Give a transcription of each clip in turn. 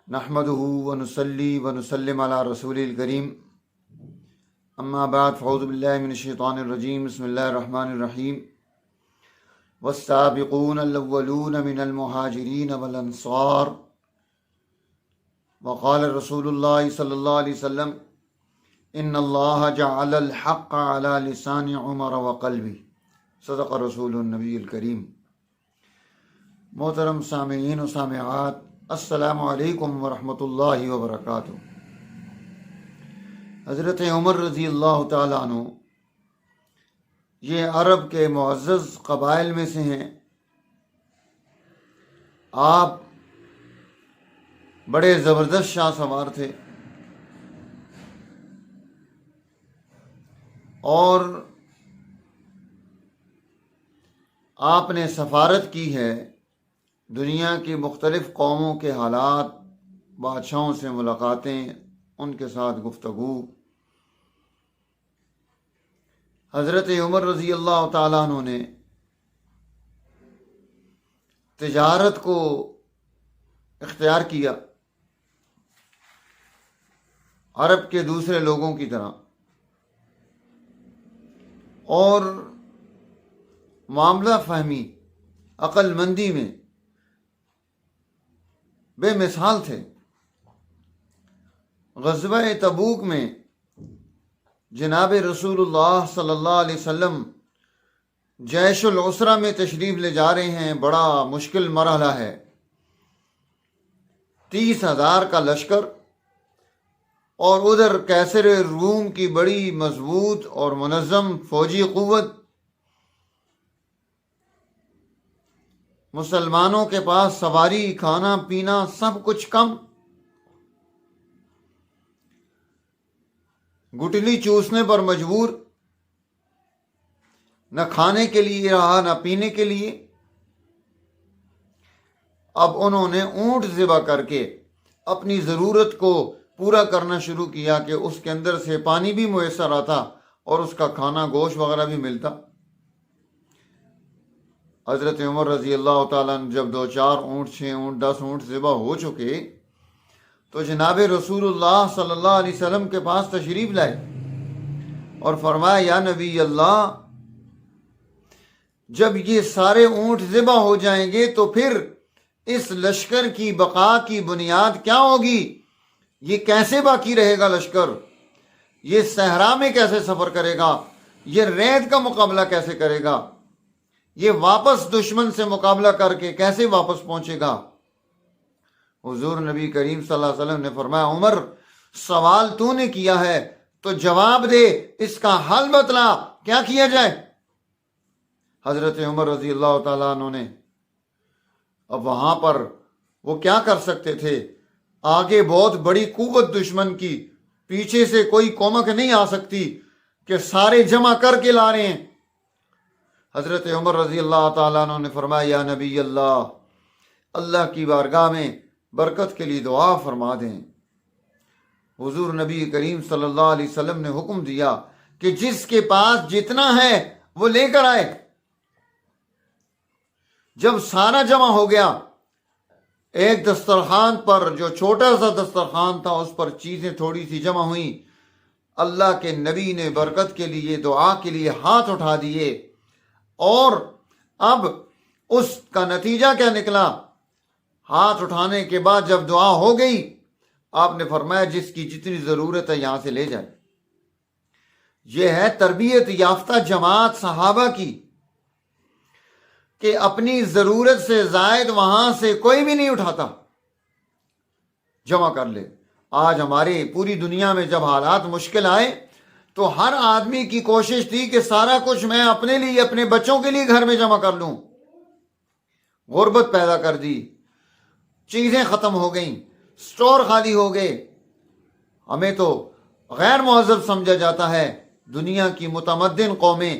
نحمده ونصلي ونسلم على رسول الكريم اما بعد فاعوذ باللہ من الشیطان الرجیم بسم اللہ الرحمن الرحیم والسابقون الاولون من المہاجرین والانصار وقال رسول اللہ صلی اللہ علیہ وسلم ان اللہ جعل الحق على لسان عمر وقلبی صدق رسول النبی الکریم۔ محترم سامعین و سامعات، السلام علیکم ورحمۃ اللہ وبرکاتہ۔ حضرت عمر رضی اللہ تعالیٰ عنہ یہ عرب کے معزز قبائل میں سے ہیں۔ آپ بڑے زبردست شاہ سوار تھے اور آپ نے سفارت کی ہے، دنیا کی مختلف قوموں کے حالات، بادشاہوں سے ملاقاتیں، ان کے ساتھ گفتگو۔ حضرت عمر رضی اللہ تعالیٰ عنہ نے تجارت کو اختیار کیا عرب کے دوسرے لوگوں کی طرح، اور معاملہ فہمی، عقل مندی میں بے مثال تھے۔ غزوہ تبوک میں جناب رسول اللہ صلی اللہ علیہ وسلم جیش العسرہ میں تشریف لے جا رہے ہیں۔ بڑا مشکل مرحلہ ہے، 30,000 کا لشکر، اور ادھر کیسر روم کی بڑی مضبوط اور منظم فوجی قوت، مسلمانوں کے پاس سواری، کھانا پینا سب کچھ کم، گٹلی چوسنے پر مجبور، نہ کھانے کے لیے رہا نہ پینے کے لیے۔ اب انہوں نے اونٹ ذبح کر کے اپنی ضرورت کو پورا کرنا شروع کیا کہ اس کے اندر سے پانی بھی میسر آتا اور اس کا کھانا گوشت وغیرہ بھی ملتا۔ حضرت عمر رضی اللہ تعالیٰ نے جب 2-4 اونٹ، 6 اونٹ، 10 اونٹ ذبح ہو چکے تو جناب رسول اللہ صلی اللہ علیہ وسلم کے پاس تشریف لائے اور فرمایا، یا نبی اللہ، جب یہ سارے اونٹ ذبح ہو جائیں گے تو پھر اس لشکر کی بقا کی بنیاد کیا ہوگی؟ یہ کیسے باقی رہے گا لشکر؟ یہ صحرا میں کیسے سفر کرے گا؟ یہ ریت کا مقابلہ کیسے کرے گا؟ یہ واپس دشمن سے مقابلہ کر کے کیسے واپس پہنچے گا؟ حضور نبی کریم صلی اللہ علیہ وسلم نے فرمایا، عمر، سوال تو نے کیا ہے تو جواب دے، اس کا حل بتلا، کیا کیا جائے؟ حضرت عمر رضی اللہ تعالیٰ عنہ نے اب وہاں پر وہ کیا کر سکتے تھے؟ آگے بہت بڑی قوت دشمن کی، پیچھے سے کوئی کومک نہیں آ سکتی کہ سارے جمع کر کے لا رہے ہیں۔ حضرت عمر رضی اللہ تعالیٰ عنہ نے فرمایا، یا نبی اللہ، اللہ کی بارگاہ میں برکت کے لیے دعا فرما دیں۔ حضور نبی کریم صلی اللہ علیہ وسلم نے حکم دیا کہ جس کے پاس جتنا ہے وہ لے کر آئے۔ جب سارا جمع ہو گیا، ایک دسترخوان پر، جو چھوٹا سا دسترخوان تھا، اس پر چیزیں تھوڑی سی جمع ہوئیں۔ اللہ کے نبی نے برکت کے لیے، دعا کے لیے ہاتھ اٹھا دیے، اور اب اس کا نتیجہ کیا نکلا؟ ہاتھ اٹھانے کے بعد جب دعا ہو گئی، آپ نے فرمایا، جس کی جتنی ضرورت ہے یہاں سے لے جائے۔ یہ ہے تربیت یافتہ جماعت صحابہ کی، کہ اپنی ضرورت سے زائد وہاں سے کوئی بھی نہیں اٹھاتا، جمع کر لے۔ آج ہمارے پوری دنیا میں جب حالات مشکل آئے تو ہر آدمی کی کوشش تھی کہ سارا کچھ میں اپنے لیے، اپنے بچوں کے لیے گھر میں جمع کر لوں۔ غربت پیدا کر دی، چیزیں ختم ہو گئیں، سٹور خالی ہو گئے۔ ہمیں تو غیر مہذب سمجھا جاتا ہے۔ دنیا کی متمدن قومیں،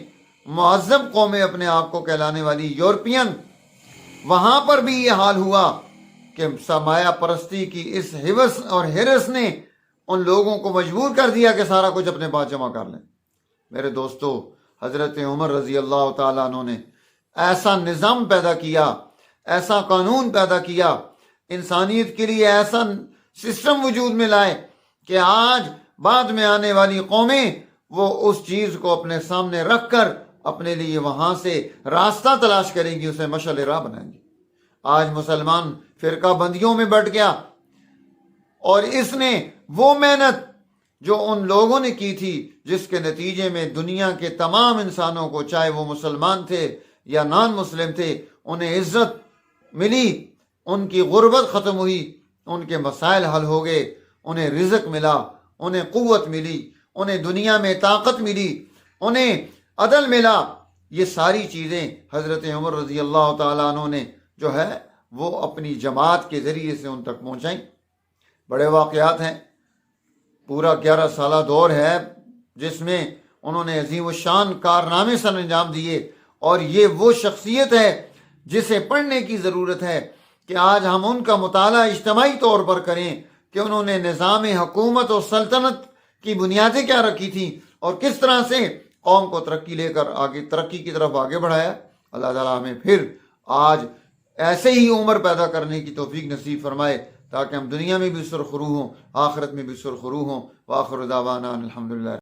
مہذب قومیں اپنے آپ کو کہلانے والی یورپین، وہاں پر بھی یہ حال ہوا کہ سرمایہ پرستی کی اس حوث اور ہرس نے ان لوگوں کو مجبور کر دیا کہ سارا کچھ اپنے پاس جمع کر لیں۔ میرے دوستو، حضرت عمر رضی اللہ تعالیٰ عنہ نے ایسا نظام پیدا کیا، ایسا قانون پیدا کیا، انسانیت کے لیے ایسا سسٹم وجود میں لائے کہ آج بعد میں آنے والی قومیں وہ اس چیز کو اپنے سامنے رکھ کر اپنے لیے وہاں سے راستہ تلاش کریں گی، اسے مشعل راہ بنائیں گی۔ آج مسلمان فرقہ بندیوں میں بٹ گیا، اور اس نے وہ محنت جو ان لوگوں نے کی تھی جس کے نتیجے میں دنیا کے تمام انسانوں کو، چاہے وہ مسلمان تھے یا نان مسلم تھے، انہیں عزت ملی، ان کی غربت ختم ہوئی، ان کے مسائل حل ہو گئے، انہیں رزق ملا، انہیں قوت ملی، انہیں دنیا میں طاقت ملی، انہیں عدل ملا۔ یہ ساری چیزیں حضرت عمر رضی اللہ تعالیٰ عنہ نے جو ہے وہ اپنی جماعت کے ذریعے سے ان تک پہنچائیں۔ بڑے واقعات ہیں، پورا 11 سالہ دور ہے جس میں انہوں نے عظیم الشان کارنامے سر انجام دیے، اور یہ وہ شخصیت ہے جسے پڑھنے کی ضرورت ہے کہ آج ہم ان کا مطالعہ اجتماعی طور پر کریں کہ انہوں نے نظام حکومت اور سلطنت کی بنیادیں کیا رکھی تھیں، اور کس طرح سے قوم کو ترقی لے کر آگے ترقی کی طرف آگے بڑھایا۔ اللہ تعالیٰ ہمیں پھر آج ایسے ہی عمر پیدا کرنے کی توفیق نصیب فرمائے تاکہ ہم دنیا میں بھی سرخرو ہوں، آخرت میں بھی سرخرو ہوں۔ وآخر دعوانا الحمدللہ۔